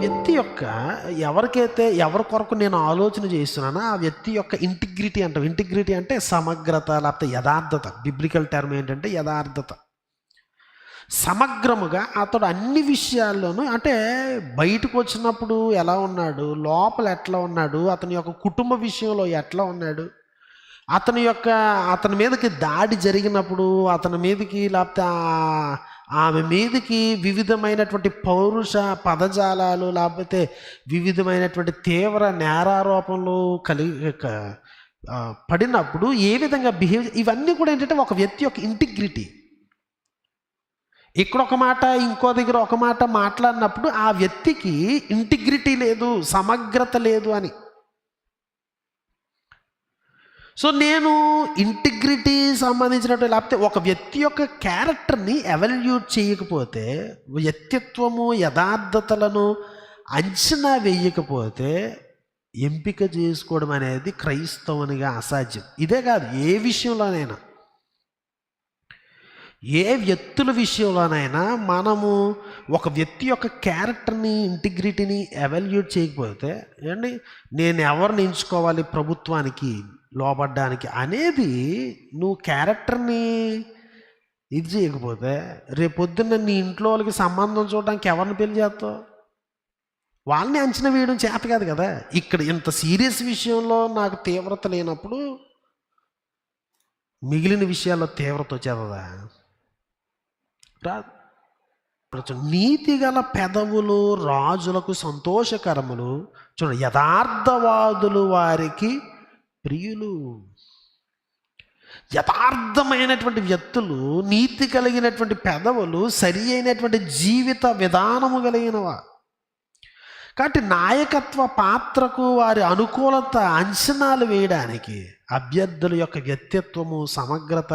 వ్యక్తి యొక్క ఎవరి కొరకు నేను ఆలోచన చేస్తున్నానో ఆ వ్యక్తి యొక్క ఇంటిగ్రిటీ అంటాం. ఇంటిగ్రిటీ అంటే సమగ్రత, లేకపోతే యథార్థత. బిబ్లికల్ టర్మ్ ఏంటంటే యథార్థత. సమగ్రముగా అతడు అన్ని విషయాల్లోనూ, అంటే బయటకు వచ్చినప్పుడు ఎలా ఉన్నాడు, లోపల ఎట్లా ఉన్నాడు, అతని యొక్క కుటుంబ విషయంలో ఎట్లా ఉన్నాడు, అతని మీదకి దాడి జరిగినప్పుడు అతని మీదకి లేకపోతే ఆమె మీదకి వివిధమైనటువంటి పౌరుష పదజాలాలు లేకపోతే వివిధమైనటువంటి తీవ్ర నేరారోపణలు పడినప్పుడు ఏ విధంగా బిహేవ్, ఇవన్నీ కూడా ఏంటంటే ఒక వ్యక్తి యొక్క ఇంటిగ్రిటీ. ఇక్కడ ఒక మాట, ఇంకో దగ్గర ఒక మాట మాట్లాడినప్పుడు ఆ వ్యక్తికి ఇంటిగ్రిటీ లేదు, సమగ్రత లేదు అని. సో నేను ఇంటిగ్రిటీ సంబంధించినట్టు లేకపోతే ఒక వ్యక్తి యొక్క క్యారెక్టర్ని ఎవాల్యుయేట్ చేయకపోతే, వ్యక్తిత్వము యథార్థతలను అంచనా వేయకపోతే ఎంపిక చేసుకోవడం అనేది క్రైస్తవునిగా అసాధ్యం. ఇదే కాదు, ఏ విషయంలోనైనా, ఏ వ్యక్తుల విషయంలోనైనా మనము ఒక వ్యక్తి యొక్క క్యారెక్టర్ని, ఇంటిగ్రిటీని ఎవాల్యుయేట్ చేయకపోతే, ఏంటి నేను ఎవరిని ఎంచుకోవాలి ప్రభుత్వానికి లోబడ్డానికి అనేది, నువ్వు క్యారెక్టర్ని ఇది చేయకపోతే రేపొద్దున్న నీ ఇంట్లో వాళ్ళకి సంబంధం చూడడానికి ఎవరిని పెళ్లి చేస్తావు? వాళ్ళని అంచనా వేయడం చేత కాదు కదా. ఇక్కడ ఇంత సీరియస్ విషయంలో నాకు తీవ్రత లేనప్పుడు మిగిలిన విషయాల్లో తీవ్రత వచ్చేదా? రాదు. నీతి గల పెదవులు రాజులకు సంతోషకరములు, చూడండి, యథార్థవాదులు వారికి ప్రియులు. యథార్థమైనటువంటి వ్యక్తులు, నీతి కలిగినటువంటి పెదవులు, సరి అయినటువంటి జీవిత విధానము కలిగినవా. కాబట్టి నాయకత్వ పాత్రకు వారి అనుకూలత అంచనాలు వేయడానికి అభ్యర్థుల యొక్క వ్యక్తిత్వము, సమగ్రత,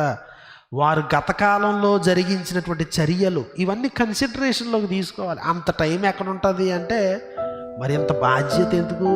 వారు గతకాలంలో జరిగించినటువంటి చర్యలు, ఇవన్నీ కన్సిడరేషన్లోకి తీసుకోవాలి. అంత టైం ఎక్కడ ఉంటుంది అంటే మరి ఇంత బాధ్యత ఎందుకు?